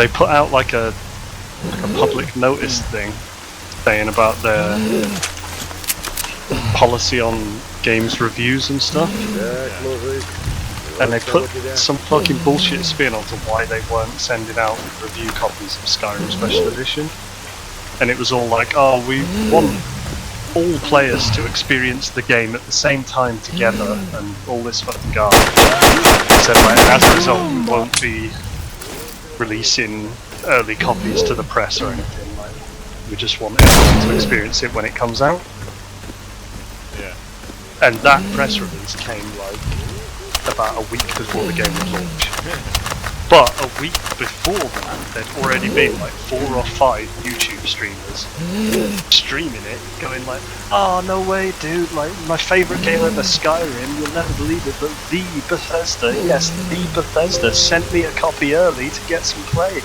they put out like a public notice thing saying about their policy on games reviews and stuff. And they put some fucking bullshit spin onto why they weren't sending out review copies of Skyrim Special Edition. And it was all like, oh, we want all players to experience the game at the same time together and all this fucking garbage. So like, as a result, we won't be releasing early copies to the press or anything. Like, we just want everyone to experience it when it comes out. Yeah. And that press release came like about a week before the game would launch. But a week before that, there'd already been like 4 or 5 YouTube streamers streaming it, going like, oh no way dude, like my favourite game ever, Skyrim, you'll never believe it, but the Bethesda, yes, the Bethesda sent me a copy early to get some play.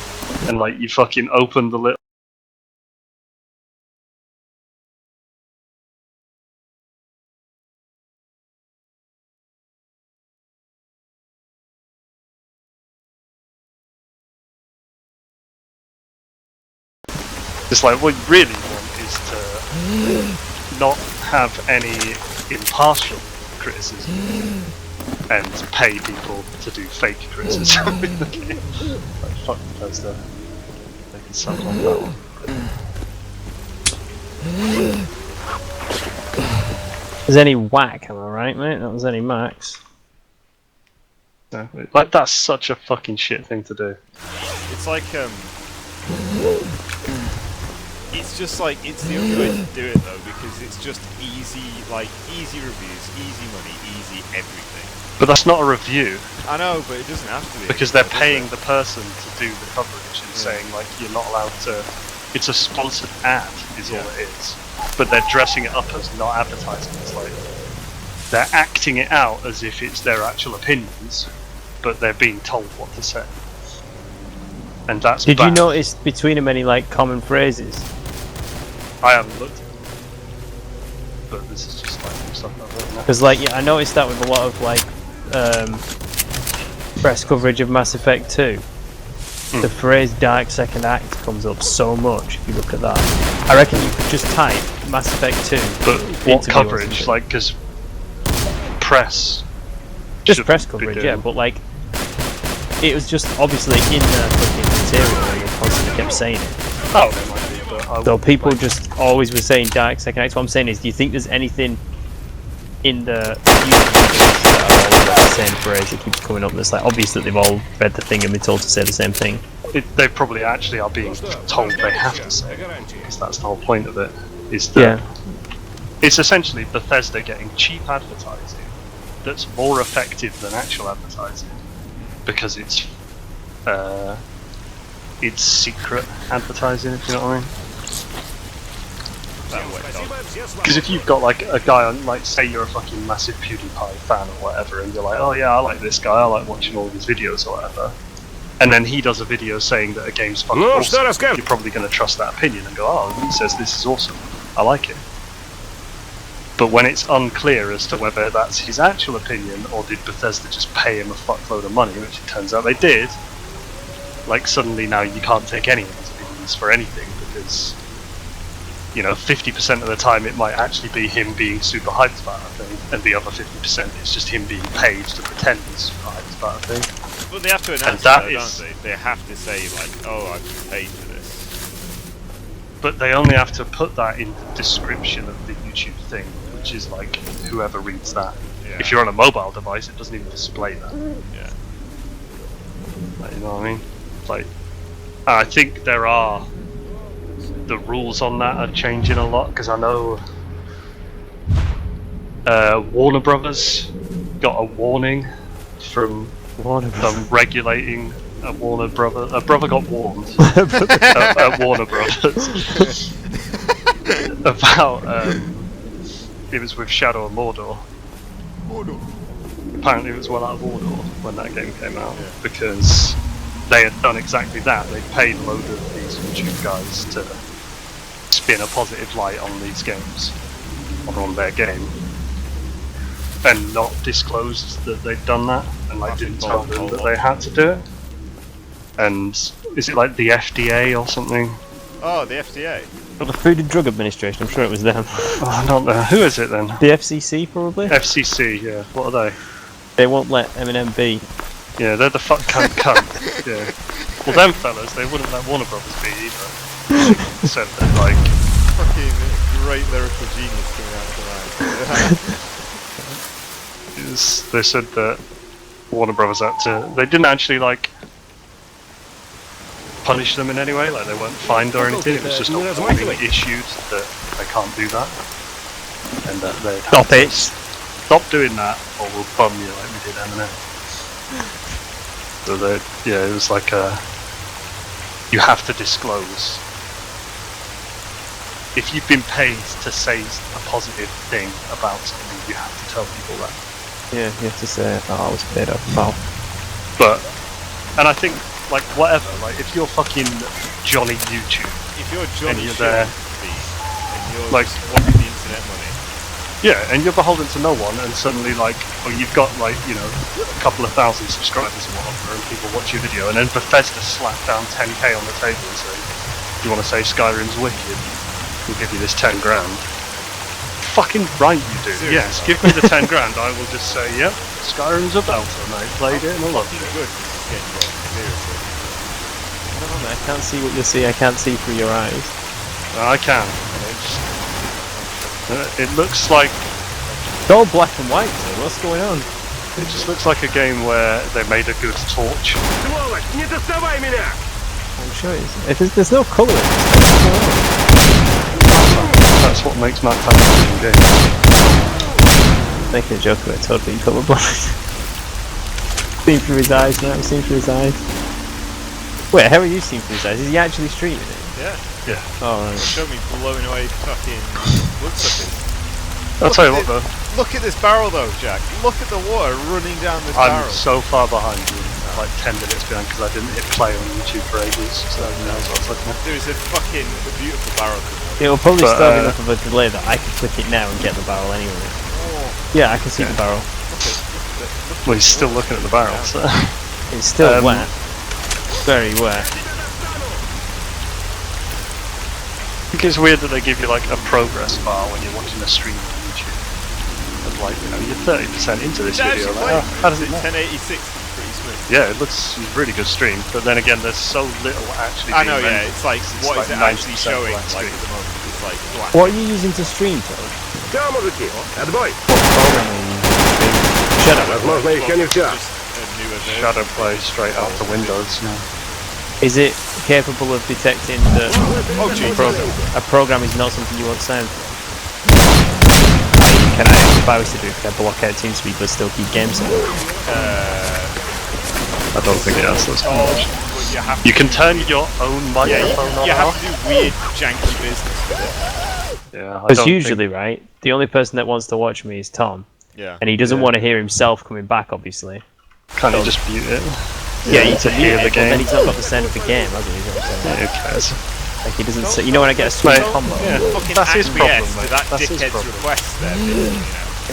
And like you fucking open the little it's like what you really want is to not have any impartial criticism and pay people to do fake criticism in the game. Like fuck Bethesda. They can suck on that one. There's any whack, am I right, mate? That was any max. No, like that's such a fucking shit thing to do. It's like it's just like, it's the only way to do it though, because it's just easy, like, easy reviews, easy money, easy everything. But that's not a review. I know, but it doesn't have to be. Because they're paying the person to do the coverage and saying like you're not allowed to. It's a sponsored ad, is all it is. But they're dressing it up as not advertising. It's like they're acting it out as if it's their actual opinions, but they're being told what to say. And that's Did bad. you notice between them any like common phrases? I haven't looked, but this is just like some stuff I've heard now. Because like, yeah, I noticed that with a lot of like press coverage of Mass Effect 2. The phrase "Dark Second Act" comes up so much if you look at that. I reckon you could just type Mass Effect 2. But what coverage? Like, because press. Just press coverage, yeah. But like, it was just obviously in the fucking material where you constantly kept saying it. Oh, there might be, but so people just always were saying Dark Second Act. What I'm saying is, do you think there's anything in the YouTube videos that are all the same phrase that keeps coming up? That's like obvious that they've all read the thing and been told to say the same thing. They probably actually are being told they have to say it, because that's the whole point of it. Is that it's essentially Bethesda getting cheap advertising that's more effective than actual advertising, because it's secret advertising, if you know what I mean. Because if you've got like a guy on, like, say you're a fucking massive PewDiePie fan or whatever, and you're like, oh yeah, I like this guy, I like watching all his videos or whatever, and then he does a video saying that a game's fucking awesome, you're probably going to trust that opinion and go, oh, he says this is awesome, I like it. But when it's unclear as to whether that's his actual opinion or did Bethesda just pay him a fuckload of money, which it turns out they did, like suddenly now you can't take any of his opinions for anything, because, you know, 50% of the time it might actually be him being super hyped about a thing, and the other 50% is just him being paid to pretend he's super hyped about a thing. But they have to announce that it, is, don't they? They have to say like, oh, I've been paid for this. But they only have to put that in the description of the YouTube thing, which is like, whoever reads that. Yeah. If you're on a mobile device, it doesn't even display that. Yeah. Like, you know what I mean? Like, I think the rules on that are changing a lot, because I know Warner Brothers got a warning from them regulating a brother got warned at Warner Brothers about it was with Shadow of Mordor. Apparently it was well out of order when that game came out, because they had done exactly that. They paid a load of these YouTube guys to spin a positive light on these games, or on their game, and not disclosed that they'd done that, and like didn't tell them that they had to do it. And is it like the FDA or something? Oh, the FDA. Well, the Food and Drug Administration, I'm sure it was them. Oh, I don't know. Who is it then? The FCC, probably? FCC, yeah. What are they? They won't let Eminem be. Yeah, they're the fuck cunt. Yeah. Well, them fellas, they wouldn't let Warner Brothers be either. Said that, like... Fucking great lyrical genius coming out of the They said that Warner Brothers had to... They didn't actually, like... punish them in any way, like they weren't fined or anything, it was just a warning issued that they can't do that. And that they'd Stop it! Stop doing that, or we'll bum you like we did Eminem. So yeah, it was like you have to disclose. If you've been paid to say a positive thing about something, you have to tell people that. Yeah, you have to say, oh, I was paid off. Wow. But, and I think, like, whatever, like, if you're fucking Johnny YouTube, If you're Johnny and you're there, and you're like, just wanting the internet money. yeah, and you're beholden to no one, and suddenly, like, or you've got, like, you know, a couple of thousand subscribers or whatever, and people watch your video, and then Bethesda slap down 10k on the table and say, do you want to say Skyrim's wicked? We'll give you this 10 grand. Fucking right you do. Seriously, yes, give me the 10 grand, I will just say, yep, Skyrim's a belter, mate. Played it and I loved it. Good. It's getting broke, seriously. I don't know, man. I can't see what you see, I can't see through your eyes. I can. It looks like... It's all black and white, so what's going on? It just looks like a game where they made a good torch. I'm sure it is. There's no colour in it. That's what makes Matt Fantasy in games. Making a joke of it, totally colourblind. Seen through his eyes now, seen through his eyes. Wait, how are you seeing through his eyes? Is he actually streaming it? Yeah. Yeah. Oh, right. Show me blowing away fucking bloodsuckers. I'll tell you what though, Look at this barrel though, Jack. Look at the water running down this I'm barrel. so far behind you, like 10 minutes behind because I didn't hit play on YouTube for ages, so that's what I was looking at. There's a fucking beautiful barrel. It'll probably But, still have enough of a delay that I can click it now and get the barrel anyway. Oh, Yeah, I can see the barrel. Well, he's still looking at the barrel, so... It's still wet. Very wet. I think it's weird that they give you like a progress bar when you're watching a stream on YouTube. And like, you know, you're 30% into this video, like, oh, how does it look? 1086 pretty smooth. Yeah, it looks really good stream, but then again, there's so little actually I being know, yeah, rendered. it's like, what is it like actually 90% showing black like screen. at the moment? It's like black. What are you using to stream, Toad? Все, мужики, отбой! Shut up. Возможно, еще не все. Just a newer version. Shadow play straight out the windows, yeah. Is it capable of detecting that Oh, gee. a program is not something you want sound? Can I, if I was to do it, can I block out TeamSpeak but still keep games on? I don't think it has those functions. But you have You can turn your own microphone on you and have off. to do weird, janky business with it. Yeah, I Because don't usually, right, the only person that wants to watch me is Tom, Yeah. and he doesn't Yeah. want to hear himself coming back, obviously. Can't you just mute it? Yeah, you to can hear mute the it, but then game. he's not got the sound of the game, has he? Is what I'm saying. Yeah, who cares? Like he doesn't. You know when I get a sweet Mate, combo. yeah. Fucking That's his acquiesce problem, to mate. that That's his dickhead's problem. request there, you know.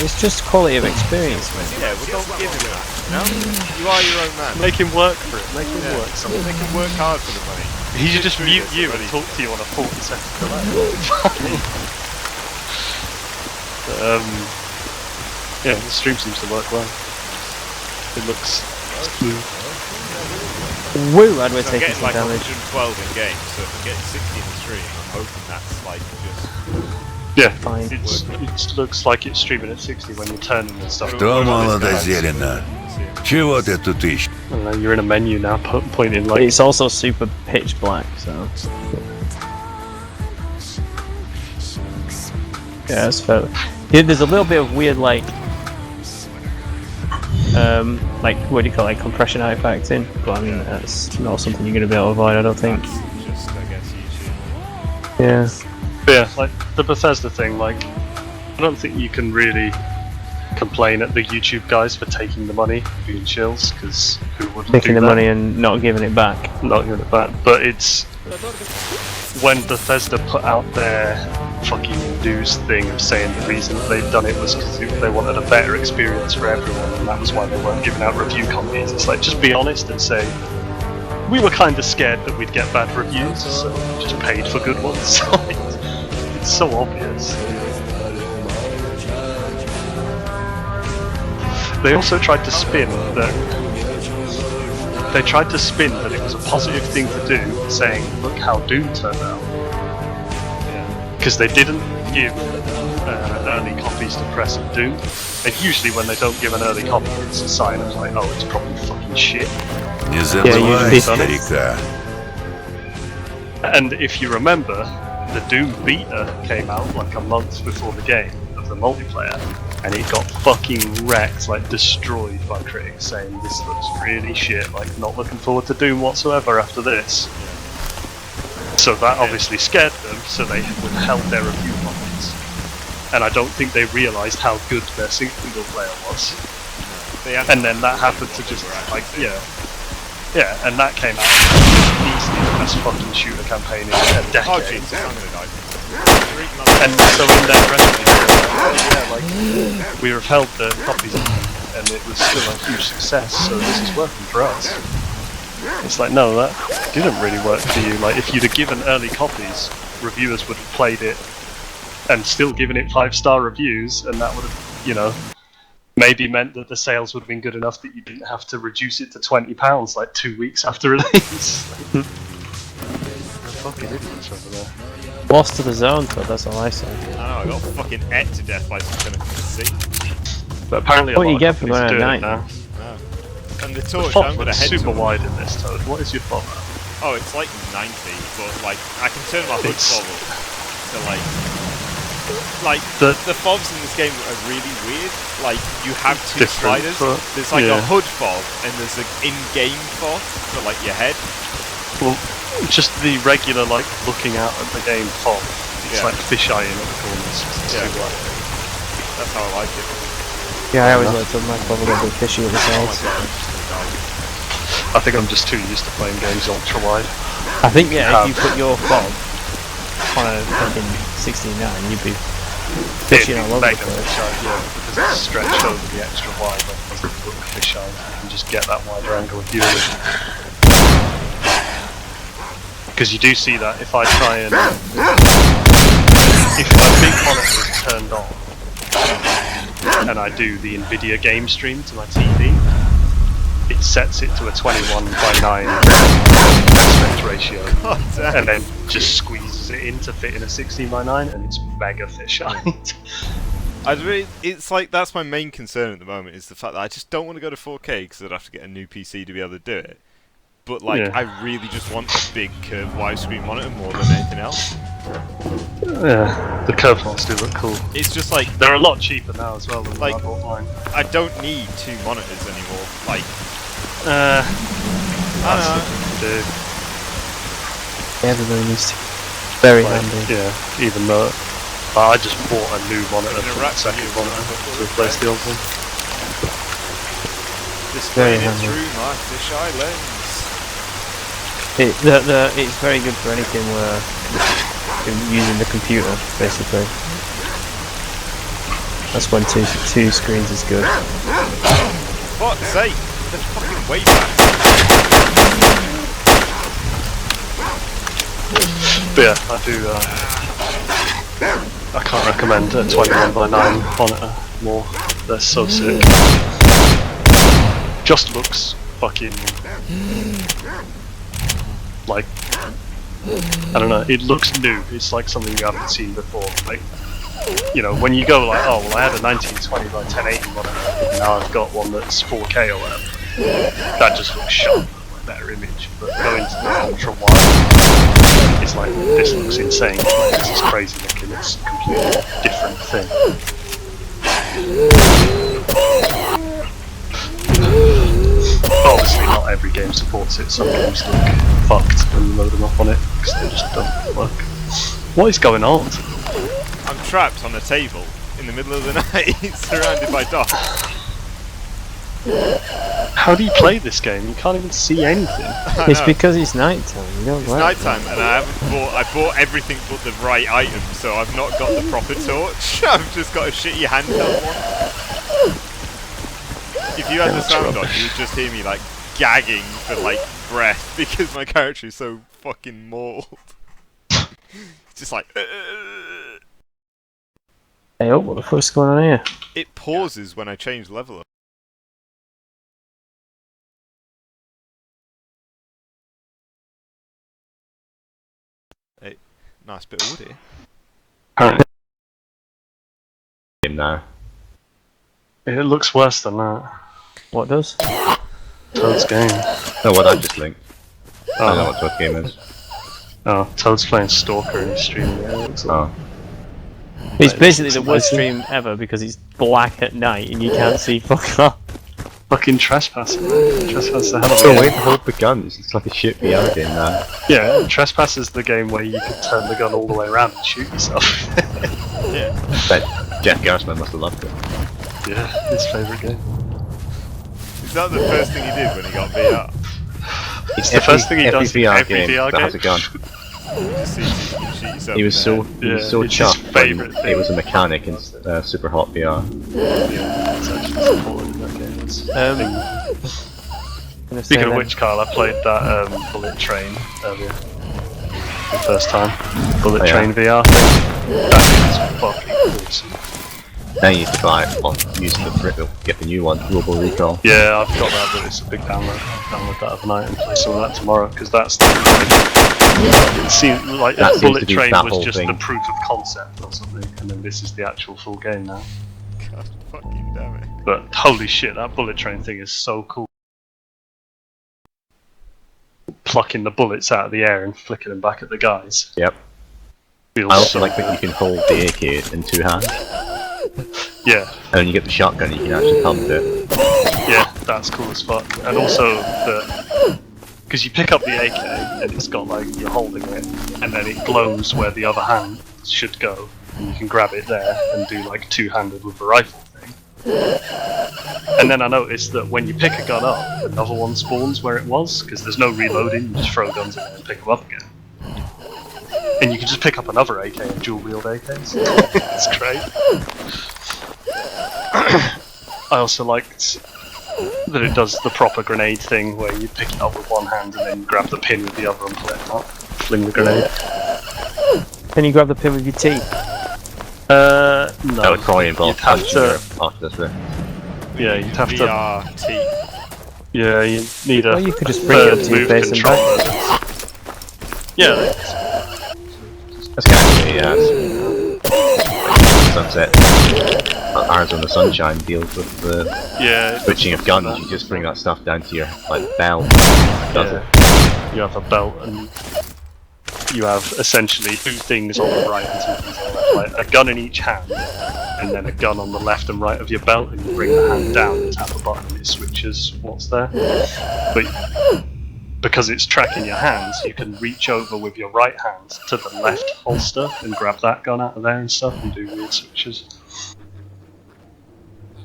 It's just quality of experience, man. Yeah, well, don't give him that. No, you are your own man. Make him work for it. Make him Yeah. work. Something. Make him work hard for the money. He should just through mute this you and already. talk to you on a 40-second delay. Yeah, the stream seems to work well. It looks smooth. Woo! I'd wear So I'm taking getting some like damage. 112 in game, so if I'm getting 60 in the stream, I'm hoping that's like just... Yeah, Fine. it looks like it's streaming at 60 when you're turning and stuff. Что молодо зелено? Чего ты тут ищешь? And you're in a menu now, pointing But like. it's also super pitch black, so. Yeah, that's fair. Yeah, there's a little bit of weird, like what do you call it, like compression artifacts in, but I mean that's not something you're gonna be able to avoid, I don't think. Just, I guess, YouTube. Yeah. Yeah, like the Bethesda thing, like, I don't think you can really complain at the YouTube guys for taking the money, being chills, because who wouldn't Taking do the that? money and not giving it back. Not giving it back, but it's when Bethesda put out their fucking news thing of saying the reason that they've done it was because they wanted a better experience for everyone, and that was why they weren't giving out review copies. It's like, just be honest and say, we were kind of scared that we'd get bad reviews, so we just paid for good ones. It's so obvious. They also tried to spin that. They tried to spin that it was a positive thing to do, saying, "Look how Doom turned out." Because they didn't give early copies to press of Doom, and usually when they don't give an early copy, it's a sign of like, "Oh, it's probably fucking shit." Не забывай, usually. старика. And if you remember, the Doom beta came out like a month before the game of the multiplayer, and it got fucking wrecked, like destroyed by critics, saying this looks really shit, like not looking forward to Doom whatsoever after this. So that obviously scared them, so they withheld their review copies. And I don't think they realised how good their single player was. And then that happened to just like yeah, and that came out easily the best fucking shooter campaign in a decade. Oh Jesus, I'm gonna die. And so in their press release, we withheld the copies and it was still a huge success, so this is working for us. It's like, no, that didn't really work for you. Like, if you'd have given early copies, reviewers would have played it and still given it 5-star reviews, and that would have, you know, maybe meant that the sales would have been good enough that you didn't have to reduce it to £20 like 2 weeks after release. Fucking idiots over there. Lost to the zone, but that's all I say. I know, I got fucking ate to death by some kind of conceit. But apparently, What a lot you of get for companies going are doing at it now. And the The torch, font I'm gonna looks head super to. wide in this, Toad. What is your font? Oh, it's like 90, but like I can turn my hood It's- fob up to like The- the fobs in this game are really weird. Like you have two Different, sliders. but- There's like yeah. a hood fob and there's an in-game fob for like your head. Well, just the regular, like, looking out at the game font. It's Yeah. like fisheye in the corners. It's Yeah. too wide. That's how I like it. Yeah, I always like to my probably a bit fishy at the Oh my sides. god, I'm just gonna die. I think I'm just too used to playing games ultra wide. I think yeah, Have. if you put your fob on a fucking 69, you'd be fishing all over the Mega place. fisheye, yeah, because it's stretched over the extra wide. Like, it doesn't look fisheye. You can just get that wider angle of view. Because you do see that if I try and if my big monitor is turned on and I do the Nvidia game stream to my TV, it sets it to a 21:9 aspect ratio, God damn. and then just squeezes it in to fit in a 16:9, and it's mega fisheye. It's like that's my main concern at the moment is the fact that I just don't want to go to 4K because I'd have to get a new PC to be able to do it. But like, Yeah. I really just want a big curved widescreen monitor more than anything else. Yeah, the curved ones do look cool. It's just like They're a lot cheaper now as well than when I Like- bought mine. I don't need 2 monitors anymore. Like, I I don't know. do. Everybody needs to. Very Like, handy. yeah, even though I just bought a new monitor Taking a for rap the second for you, monitor but to replace the old one. Displaying it handy. through my fisheye lens. It's very good for anything where you're using the computer, basically. That's when two screens is good. Fuck's sake! The fucking way back. But yeah, I do. I can't recommend a 21:9 monitor more. They're so sick. Just looks fucking like, I don't know. It looks new. It's like something you haven't seen before. Like, you know, when you go like, oh well, I had a 1920 by 1080 monitor, and now I've got one that's 4K or whatever. That just looks sharp, like better image. But going to the ultra wide, it's like, this looks insane. Like, this is crazy looking. It's a completely different thing. Obviously, not every game supports it. Some games look fucked when you load them up on it because they just don't work. What is going on? I'm trapped on a table in the middle of the night, surrounded by dogs. How do you play this game? You can't even see anything. I It's know. because it's night time. You don't It's work. nighttime and I bought everything but the right item, so I've not got the proper torch. I've just got a shitty handheld one. If you had the sound on, you would just hear me like gagging for like breath because my character is so fucking mauled. It's just like. Hey, oh, what the fuck's going on here? It pauses when I change level up. Hey, nice bit of wood here. Apparently, Now. it looks worse than that. What does? Toad's game. No, what I just linked. I don't know Oh, what Toad game is. oh, Toad's playing Stalker and he's streaming it. It looks like. Oh. It's basically the it's worst amazing. stream ever because it's black at night and you can't see fuck off. Fucking Trespass, man. Trespass is the hell of a So game. wait to hold the guns. It's like a shit VR game now. Yeah, Trespass is the game where you can turn the gun all the way around and shoot yourself. Yeah. But Jeff Gerstmann must have loved it. Yeah, his favourite game. Is that the first thing he did when he got VR? It's the first thing he every does in VR every game VR that has a game. gun. Just see if you can shoot yourself. He was in so the head. he was Yeah, so it's his chuffed favourite when thing. it was a mechanic in Super Hot VR. Yeah, it's actually supported in that game. It's Gonna Speaking say of then- which, Kyle, I played that Bullet Train earlier. The first time. Bullet Oh, yeah. Train VR thing. That is fucking awesome. Now you need to buy it or use the get the new one, Global Recall. Yeah, I've got that, but it's a big download. I'll download that overnight and play some of that tomorrow, because that's the... It seemed like That seems Bullet to be Train that was whole just thing. the proof of concept or something, and then this is the actual full game now. God fucking damn it. But holy shit, that Bullet Train thing is so cool. Plucking the bullets out of the air and flicking them back at the guys. Yep. Feels I also so like that you good. can hold the AK in two hands, Yeah, and when you get the shotgun, you can actually pump it. yeah, that's cool as fuck. And also the... Because you pick up the AK and it's got like, you're holding it, and then it glows where the other hand should go. And you can grab it there and do like two-handed with the rifle thing. And then I noticed that when you pick a gun up, another one spawns where it was, because there's no reloading, you just throw guns in there and pick them up again. And you can just pick up another AK and dual-wield AKs. It's great. I also liked that it does the proper grenade thing where you pick it up with one hand and then grab the pin with the other and pull it out, fling the grenade. Can you grab the pin with your teeth? That No. would probably involve You'd have punching your to, Oculus Rift. yeah, you'd have to, VRT. yeah, you need a Well, you could just bring it up third to your move face and controller. Yeah, That's kind of Sunset. Arizona Sunshine deals with the yeah. switching of guns. You just bring that stuff down to your belt. Does it? You have a belt and you have essentially two things on the right and two things on the left, like a gun in each hand, and then a gun on the left and right of your belt, and you bring the hand down and tap a button and it switches what's there. But because it's tracking your hands, you can reach over with your right hand to the left holster and grab that gun out of there and stuff and do weird switches.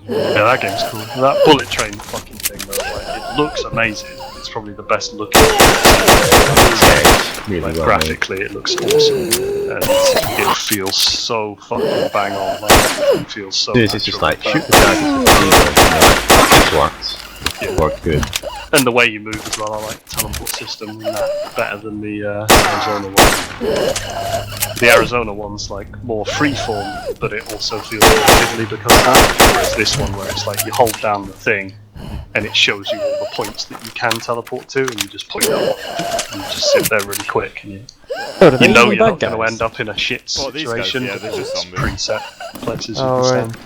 Yeah, that game's cool. That Bullet Train fucking thing though, like, it looks amazing. It's probably the best looking. Yeah, it's really Like, well made. graphically, it looks awesome, and it feels so fucking bang on. Like, it feels so. It's just natural. like shoot the target with the keyboard. This works. Yeah. It worked good. And the way you move as well, I like the teleport system and that better than the Arizona one. The Arizona one's like more freeform, but it also feels more fiddly because of that. Whereas this one, where it's like you hold down the thing, and it shows you all the points that you can teleport to, and you just point that one, and you just sit there really quick, and you know you're not going to end up in a shit Well, these guys, situation. yeah, they're because just it's zombies. preset places you Oh, can right. stand.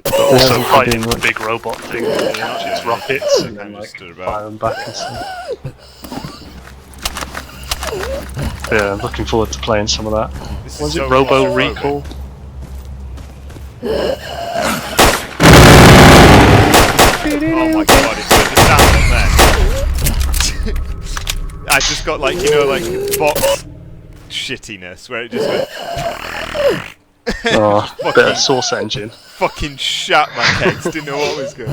But also hasn't fighting been the much. big robot thing that launches rockets and then Kinda like stood about. fire them back and stuff. Yeah, looking forward to playing some of that. This Was is it so Robo claustrophobic. Recall? Oh my god, it's the sound on there. I just got like, you know, like box shittiness where it just went Oh, bit Fucking- of Source Engine. fucking shat my cakes, didn't know what was going.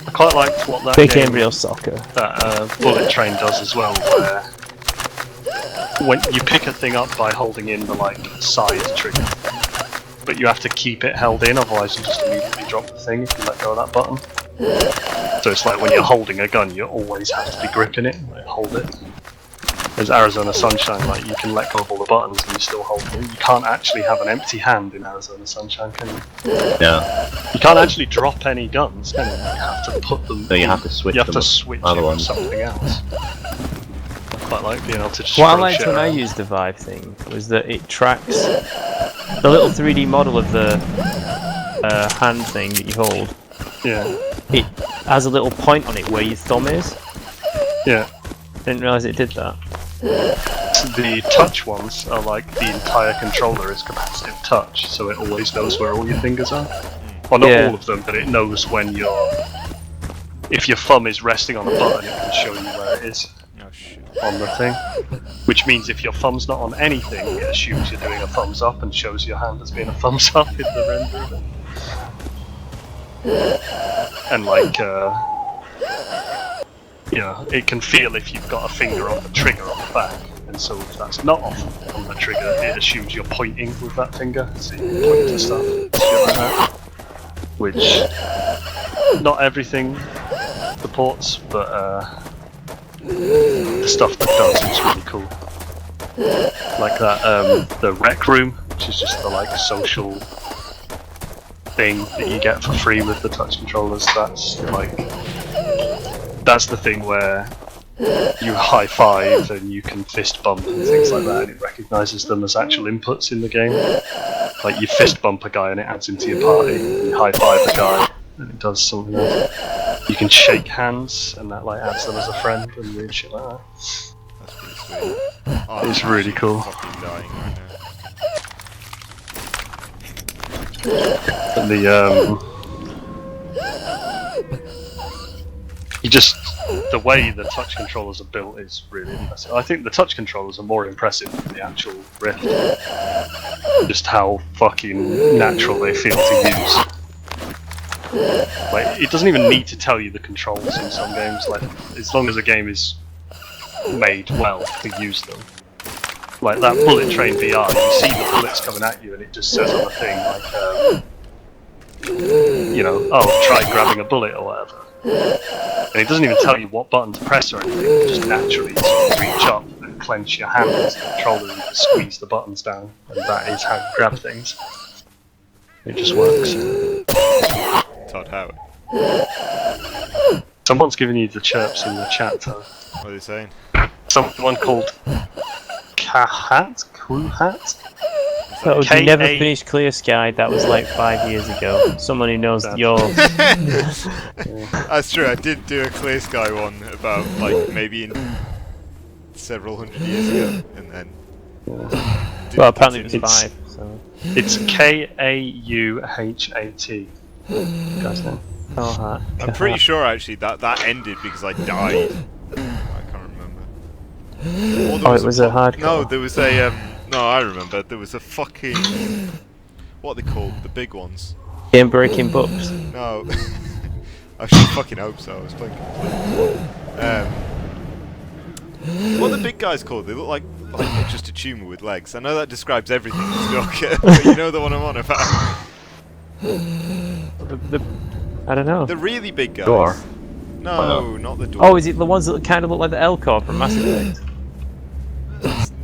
I quite liked what that Big game, embryo soccer. that Bullet Train does as well, where when you pick a thing up by holding in the like side trigger, but you have to keep it held in, otherwise you just immediately drop the thing if you let go of that button. So it's like when you're holding a gun, you always have to be gripping it, like hold it. There's Arizona Sunshine, like you can let go of all the buttons and you still hold them. You can't actually have an empty hand in Arizona Sunshine, can you? Yeah. You can't actually drop any guns, can you? You have to put them. So you have to switch. You have them to with switch other it with ones. something else. I quite like being able to just What I throw liked shit when I around. used the Vive thing was that it tracks the little 3D model of the hand thing that you hold. Yeah. It has a little point on it where your thumb is. Yeah. Didn't realise it did that. The touch ones are like the entire controller is capacitive touch, so it always knows where all your fingers are. Well, not Yeah. all of them, but it knows when if your thumb is resting on a button, it can show you where it is Oh shit. on the thing. Which means if your thumb's not on anything, it assumes you're doing a thumbs up and shows your hand as being a thumbs up in the render of it. And like, it can feel if you've got a finger on the trigger on the back. And so if that's not off on the trigger, it assumes you're pointing with that finger, so you can point to stuff, shit like that. Which, not everything supports, but the stuff that does is really cool. Like that, the Rec Room, which is just the like social thing that you get for free with the touch controllers. That's the thing where you high five and you can fist bump and things like that, and it recognises them as actual inputs in the game. Like you fist bump a guy and it adds him to your party, and you high five a guy and it does something else. You can shake hands and that like adds them as a friend and weird shit like that. That's pretty sweet. Oh, It's I'm really actually cool. Fucking dying right now. And the way the touch controllers are built is really impressive. I think the touch controllers are more impressive than the actual Rift. Just how fucking natural they feel to use. Like, it doesn't even need to tell you the controls in some games, like, as long as a game is made well to use them. Like that Bullet Train VR, you see the bullets coming at you and it just says on the thing, like, try grabbing a bullet or whatever. And it doesn't even tell you what button to press or anything, you just naturally sort of reach up and clench your hand as the controller and just squeeze the buttons down, and that is how you grab things. It just works. Todd Howard. Someone's giving you the chirps in the chat, Todd. What are they saying? Someone called Kuhat? So you K-A- never finished Clear Sky, that was like 5 years ago. Someone who knows your... That's true, I did do a Clear Sky one about, like, maybe in several hundred years ago, and then... Well, apparently it was It's- 5, so... It's Kauhat. Guys know. Oh, heart. I'm pretty sure, actually, that ended because I died. I can't remember. Or there Oh, it was a hardcore. No, there was a, no, I remember, there was a fucking... What are they called? The big ones. Game breaking books. No. I should fucking hope so, I was playing what are the big guys called? They look like just a tumour with legs. I know that describes everything in S.T.A.L.K.E.R, but you know the one I'm on about. I don't know. The really big guys. Door. No, not the door. Oh, is it the ones that kind of look like the S.T.A.L.K.E.R from Mass Effect?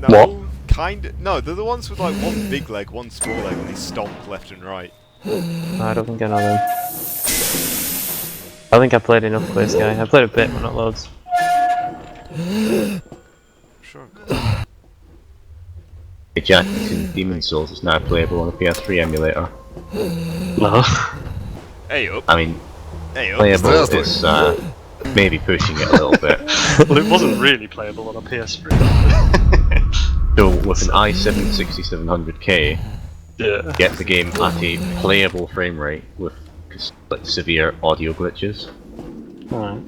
No, What? kind of. No, they're the ones with like one big leg, one small leg, and they stomp left and right. I don't think I know them. I think I played enough Clear Sky. I played a bit, but not loads. Sure. Hey Jack, you seen Demon Souls is now playable on a PS3 emulator. No. Hey up. I mean, Hey up. playable is maybe pushing it a little bit. Well, it wasn't really playable on a PS3. So with an i7-6700K, Yeah. get the game at a playable frame rate with like, severe audio glitches. Alright.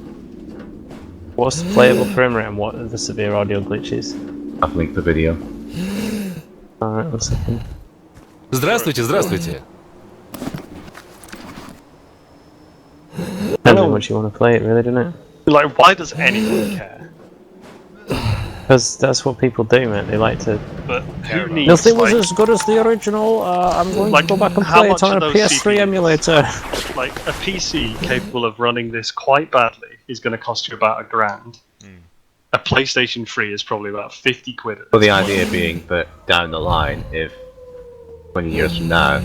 What's the playable frame rate and what are the severe audio glitches? I've linked the video. Alright, 1 second. Здравствуйте, здравствуйте. Depends how much you want to play it, really, doesn't it? Like, why does anyone care? Because that's what people do, man. They like to. But who needs Nothing was like, as good as the original. I'm going Like, to go back and how play much it on are a those PS3 CPUs? emulator. like a PC capable of running this quite badly is going to cost you about $1,000. A PlayStation 3 is probably about 50 quid. Well, the idea being that down the line, if 20 years from now,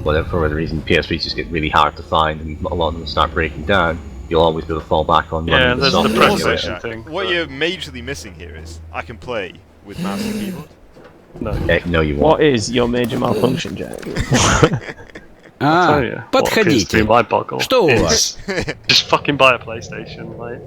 whatever for whatever reason, PS3s just get really hard to find and a lot of them start breaking down, you'll always be able to fall back on Yeah, running the there's the software Also, PlayStation emulation. Jack, thing, what but- you're majorly missing here is I can play with mouse and keyboard. No. No, you won't. What is your major malfunction, Jack? I'll tell А, you, what appears to be подходите. my boggle Что у is вас? just fucking buy a PlayStation. Like,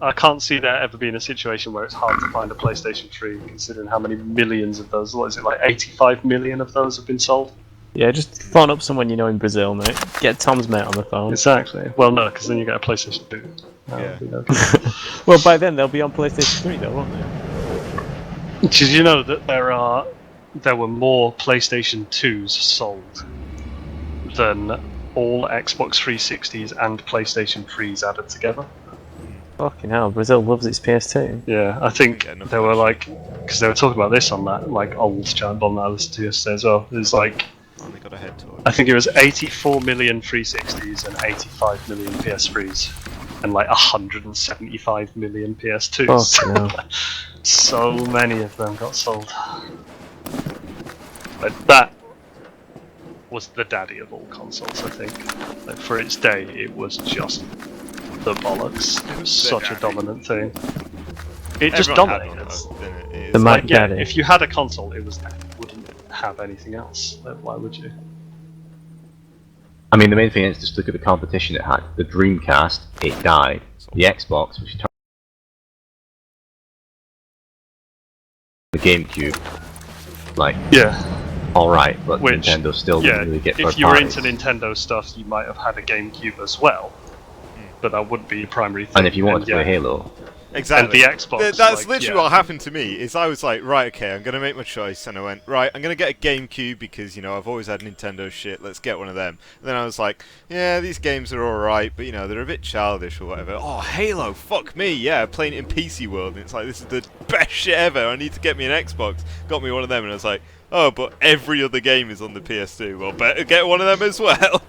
I can't see there ever being a situation where it's hard to find a PlayStation 3, considering how many millions of those. What is it, like 85 million of those have been sold? Yeah, just phone up someone you know in Brazil, mate. Get Tom's mate on the phone. Exactly. Well, no, because then you get a PlayStation 2. Yeah. Well, by then they'll be on PlayStation 3, though, won't they? Did you know that there were more PlayStation 2s sold than all Xbox 360s and PlayStation 3s added together? Fucking hell, Brazil loves its PS2. Yeah, I think Yeah, no there were like, because they were talking about this on that like old chat bomb that I listened to yesterday as well. There's like, Oh, they got a head toy. I think it was 84 million 360s and 85 million PS3s, and like 175 million PS2s. Fucking hell. So many of them got sold. But that was the daddy of all consoles, I think. Like, for its day, it was just the bollocks. It was such a daddy. dominant thing. It just Everyone had one, dominated. though, didn't it? It The is Mac like- Like, yeah, Daddy. if you had a console, it was that. You wouldn't have anything else. Like, why would you? I mean, the main thing is just look at the competition it had. The Dreamcast, it died. The Xbox, which turned the GameCube, like, Yeah. alright, but Which, Nintendo still yeah, didn't really get if first you were parties. into Nintendo stuff, you might have had a GameCube as well. But that wouldn't be your primary thing. And if you wanted to yeah. play Halo, Exactly. And the Xbox, That's like, literally yeah. what happened to me. Is I was like, right, okay, I'm gonna make my choice, and I went, right, I'm gonna get a GameCube because you know I've always had Nintendo shit. Let's get one of them. And then I was like, yeah, these games are all right, but you know they're a bit childish or whatever. Oh, Halo, fuck me, yeah, playing it in PC World, and it's like this is the best shit ever. I need to get me an Xbox. Got me one of them, and I was like, oh, but every other game is on the PS2. Well, better get one of them as well.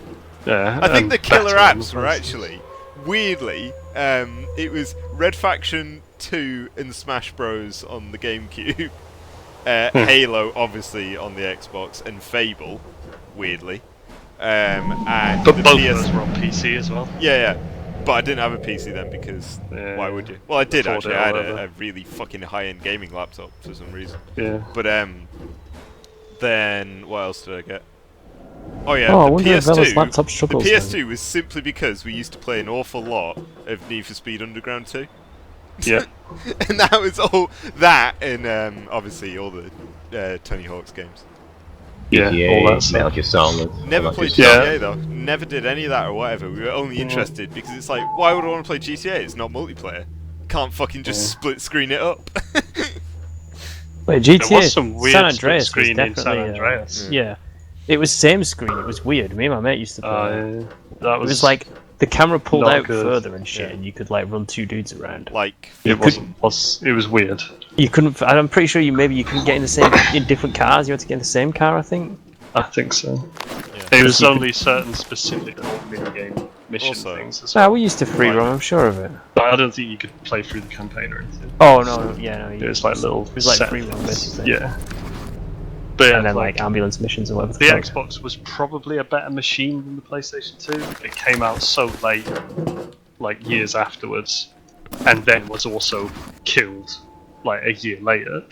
Yeah, I think and the killer better ones. apps were actually, weirdly, it was Red Faction 2 and Smash Bros on the GameCube, Halo obviously on the Xbox, and Fable, weirdly, and But the both PS. of those were on PC as well. Yeah, but I didn't have a PC then because Yeah, why would you? Well, I did afford actually. it or I had whatever. a really fucking high-end gaming laptop for some reason. Yeah. But then what else did I get? Oh yeah, Oh, I the wonder if Bella's PS2. laptop The struggles. PS2 was simply because we used to play an awful lot of Need for Speed Underground 2. Yeah. And that was all that, and obviously all the Tony Hawk's games. Yeah. All GTA, that Metal stuff. Gear Solid. Never all that played good Yeah. stuff. GTA though. Never did any of that or whatever. We were only interested because it's like, why would I want to play GTA? It's not multiplayer. Can't fucking just split screen it up. Wait, There GTA was some weird San split Andreas was screen in definitely. San Andreas. Yeah. It was same screen. It was weird. Me and my mate used to play. That It was, was like the camera pulled not out good. further and shit, Yeah. and you could like run two dudes around. Like, it was weird. You couldn't. I'm pretty sure you couldn't get in the same in different cars. You had to get in the same car, I think. I think so. Yeah. It was You could- only certain specific minigame mission Also- things as Nah, well. we used to free Right. roam. I'm sure of it. But I don't think you could play through the campaign or anything. Oh no, yeah, no. It was like little. It was like set free roam things. basically. Yeah. But yeah, And then like ambulance missions or whatever. the fuck. Xbox was probably a better machine than the PlayStation 2. It came out so late, like years afterwards, and then was also killed like a year later.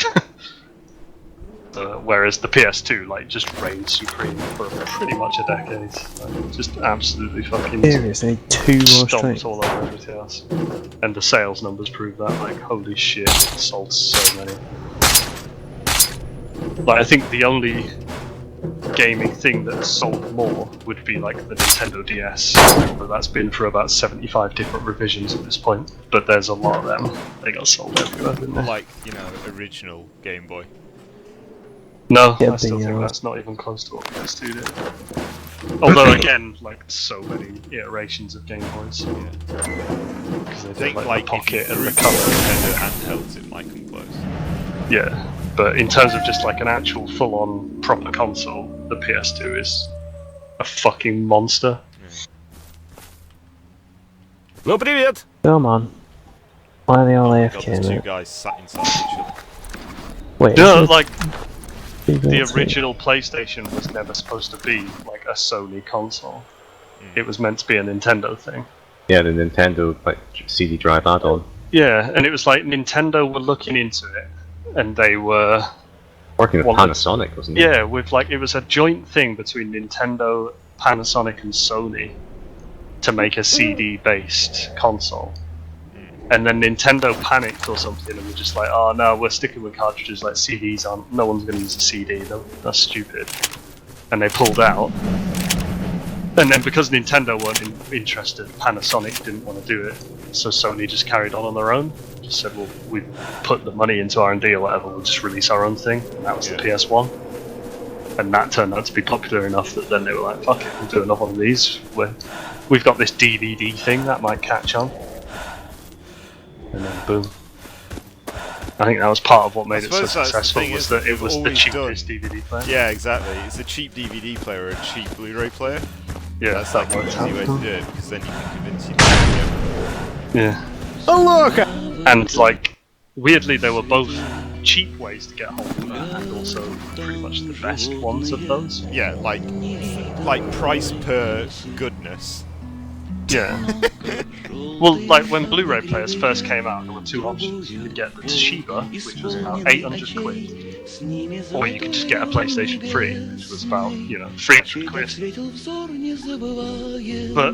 Whereas the PS2 like just reigned supreme for pretty much a decade. Like, just absolutely fucking Seriously, I need 2 more stomped straight. all over everything else. And the sales numbers prove that. Like holy shit, it sold so many. Like I think the only gaming thing that has sold more would be like the Nintendo DS, but that's been for about 75 different revisions at this point. But there's a lot of them. They got sold everywhere, didn't they? like you know, original Game Boy. No, Yeah, I still the, think that's not even close to what PS2 did. Although again, like so many iterations of Game Boys. Yeah. Because they I did think like, like the if you Pocket and threw the Color. Nintendo handhelds, it might come Yeah, but in terms of just like an actual full-on proper console, the PS2 is a fucking monster. Ну привет! Come on. Why are they all God, AFK, there's two mate? guys sat inside each other. Wait, No, is like it- the original PlayStation was never supposed to be like a Sony console. It was meant to be a Nintendo thing. Yeah, the Nintendo like CD drive add-on. Yeah, and it was like Nintendo were looking into it, and they were Working with Well, Panasonic, wasn't it? yeah, with like it was a joint thing between Nintendo, Panasonic, and Sony to make a CD-based console. And then Nintendo panicked or something, and were just like, "Oh no, we're sticking with cartridges. Like CDs aren't. No one's going to use a CD. That's stupid." And they pulled out. And then because Nintendo weren't interested, Panasonic didn't want to do it, so Sony just carried on their own. Just said, "Well, we put the money into R&D or whatever. We'll just release our own thing." And that was the PS1. And that turned out to be popular enough that then they were like, "Fuck it, we'll do another one of these. We've got this DVD thing that might catch on." And then boom. I think that was part of what made it so suppose that's the successful, thing, was isn't that it? it They've was the always cheapest done- DVD player. Yeah, exactly. It's a cheap DVD player or a cheap Blu-ray player. Yeah, That's that like an works easy way out. to do it, because then you can convince you to Yeah. Алоха! And like, weirdly, they were both cheap ways to get hold of it, and also pretty much the best ones of those. Yeah, like price per goodness. Yeah. Well, like when Blu-ray players first came out, there were two options. You could get the Toshiba, which was about 800 quid, or you could just get a PlayStation 3, which was about, 300 quid. But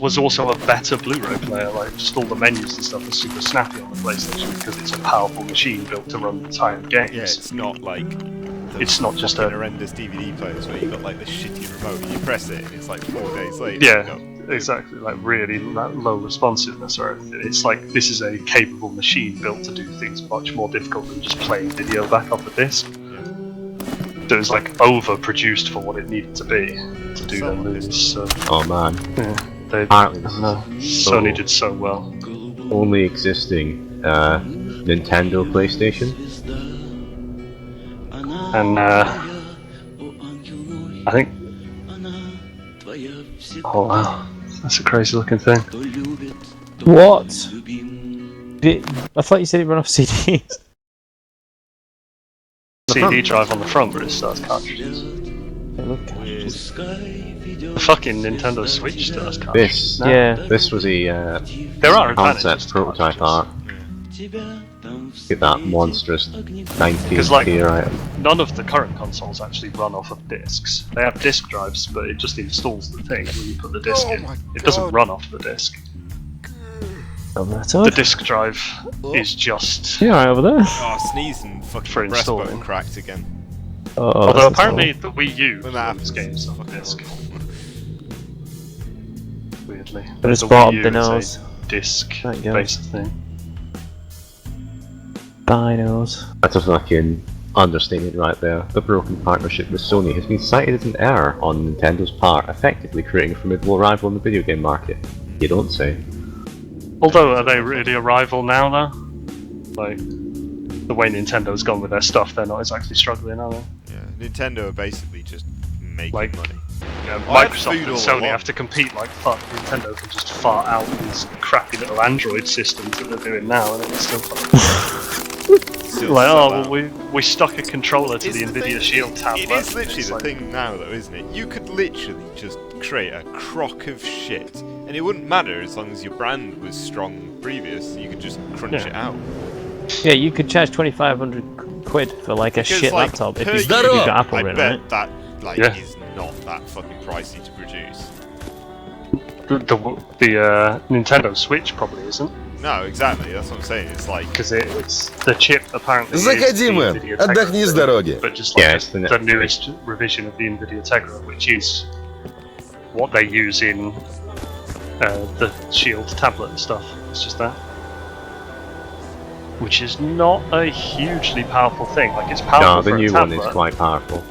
was also a better Blu-ray player, like just all the menus and stuff are super snappy on the PlayStation because it's a powerful machine built to run timed games. Yeah, it's not like those It's not just fucking a- horrendous DVD players where you got like the shitty remote and you press it and it's like 4 days later. Yeah, exactly. Like really low responsiveness or anything. It's like this is a capable machine built to do things much more difficult than just playing video back off a disc. So it was like overproduced for what it needed to be to do So their movies. So Oh man. yeah, they, Apparently this is Sony did so well. only existing Nintendo PlayStation. And I think. Oh wow, that's a crazy looking thing. What? I thought you said it ran off CDs. CD drive on the front, but it starts cartridges. The fucking Nintendo Switch starts cartridges. This now. Yeah. this was a There are advantages concept to prototype cartridges. art. Get that monstrous 'Cause, like, 19 item. None of the current consoles actually run off of discs. They have disk drives, but it just installs the thing when you put the disc in. It doesn't run off the disc. The disk drive is just. You alright over there? Oh, I sneezed and fucking For my breastbone installing. cracked again. Oh, Although that's apparently the Wii U When that runs happens, games off a fucking disc. Weirdly. But it's The brought Wii up the U is nose. a Thank God. disc-based thing. Binos. That's a fucking understatement right there. The broken partnership with Sony has been cited as an error on Nintendo's part, effectively creating a formidable rival in the video game market. You don't say. Although, are they really a rival now, though? Like, the way Nintendo's gone with their stuff, they're not exactly struggling, are they? Yeah, Nintendo are basically just making Like- money. Yeah, I had Microsoft food and all Sony along. have to compete like fuck. Nintendo can just fart out these crappy little Android systems that they're doing now, and it's still Still like, sell oh, out. well, we stuck a controller to It's the the Nvidia thing- Shield tablet. It is literally It's the like- thing now, though, isn't it? You could literally just create a crock of shit, and it wouldn't matter as long as your brand was strong previous. You could just crunch Yeah. it out. Yeah, you could charge 2,500 quid for like a Because, shit like, laptop if per you've unit, got Apple I in, bet right? that Yeah. is not that fucking pricey to produce. The Nintendo Switch probably isn't, No, exactly. That's what I'm saying. It's like because it's the chip apparently. Заходи, is the мэн. Nvidia Отдохни Tegra с дороги. But just like Yeah, the, it's the the next newest revision of the Nvidia Tegra, which is what they use in the Shield tablet and stuff. It's just that. Which is not a hugely powerful thing. Like, it's powerful No, the for a new one tablet. is quite powerful.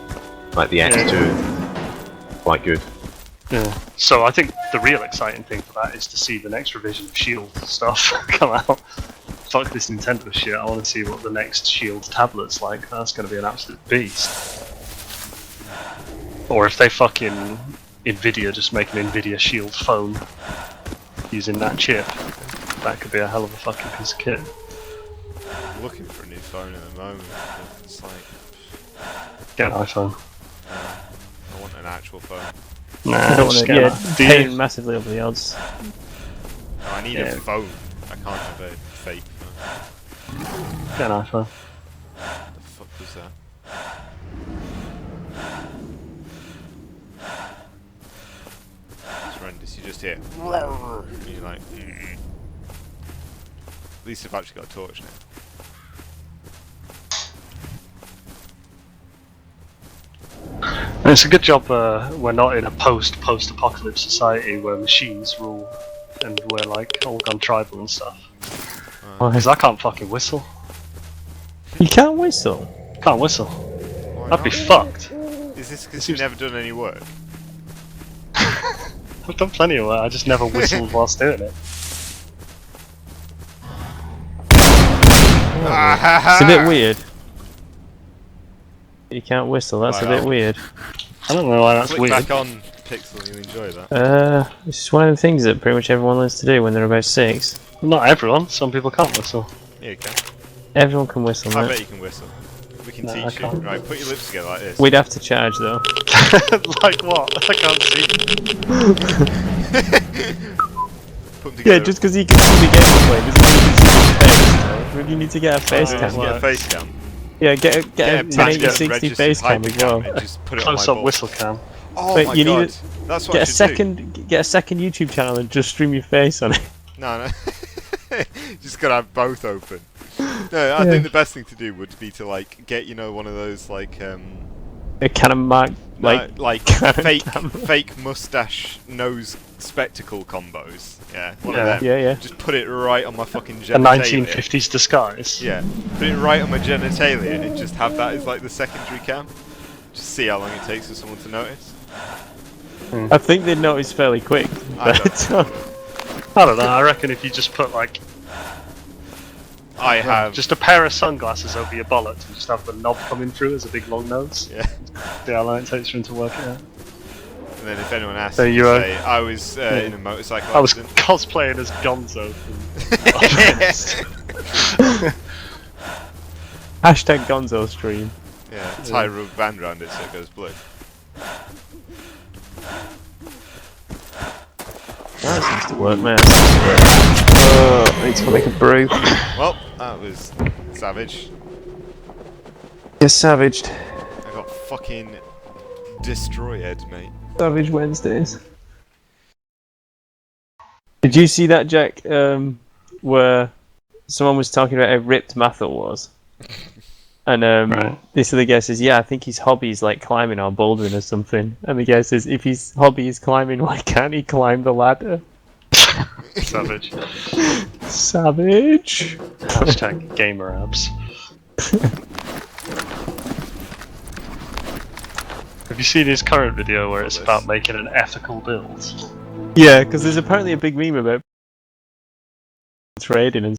Like the X2, quite good. Yeah. So I think the real exciting thing for that is to see the next revision of Shield stuff come out. fuck this Nintendo shit. I want to see what the next Shield tablet's like. That's going to be an absolute beast. Or if they fucking Nvidia just make an Nvidia Shield phone using that chip, that could be a hell of a fucking piece of kit. I'm looking for a new phone at the moment. But it's like, Get an iPhone. I want an actual phone. Nah, I don't just want get to. an- Yeah, do you? paying massively over the odds. No, I need Yeah. a phone. I can't have a fake phone. Get an iPhone. What the fuck was that? It's horrendous. You just hear. And you're like, At least I've actually got a torch now. And it's a good job we're not in a post-apocalypse society where machines rule and we're like all gone tribal and stuff. Because I can't fucking whistle. You can't whistle. Can't whistle. Why I'd be not? fucked. Is this because you've never done any work? I've done plenty of work, I just never whistled whilst doing it. It's a bit weird. You can't whistle. That's a Right, bit weird. I don't know why that's Click weird. back on Pixel, you'll enjoy that. It's just one of the things that pretty much everyone learns to do when they're about 6. Not everyone, some people can't whistle. Yeah, you can. Everyone can whistle, I mate. bet you can whistle. We can No, I teach you. can't. Right, put your lips together like this. We'd have to charge though. Like what? I can't see. Put them Yeah, together. just because you can see the gameplay doesn't mean you can see the face. Though. Maybe you need to get a face Oh, cam. well. Get a face cam. Yeah, get a Get 1080 registered face cam as well. hypercam and just put it on my Close-up ball. whistle cam. Oh Wait, my you need god. it- That's what Get I a should do. get a second YouTube channel and just stream your face on it. No. Just gotta have both open. No, I think the best thing to do would be to like get one of those like A kind of mark like kind of fake camera. fake mustache nose spectacle combos. Yeah, one Yeah. of them. Yeah. Just put it right on my fucking A genitalia. 1950s disguise. Yeah, put it right on my genitalia and just have that as like the secondary cam. Just see how long it takes for someone to notice. I think they'd notice fairly quick. I But I don't know, I reckon if you just put like I have just a pair of sunglasses over your bollock and just have the knob coming through as a big long nose. yeah. See how long it takes for him to work it out. And then if anyone asks, So you you, say I was in a motorcycle I was accident. cosplaying as Gonzo from hashtag Gonzo stream. Yeah, tie a rubber band around it so it goes blue. That seems to work, man. Oh, I need to make a brew. Well, that was savage. Get savaged. I got fucking destroyed, mate. Savage Wednesdays. Did you see that, Jack? Where someone was talking about how ripped Mathel was, and Right. this other guy says, "Yeah, I think his hobby is like climbing or bouldering or something." And the guy says, "If his hobby is climbing, why can't he climb the ladder?" Savage. Savage. Hashtag gamer abs. Have you seen his current video where it's about making an ethical build? Yeah, because there's apparently a big meme about trading and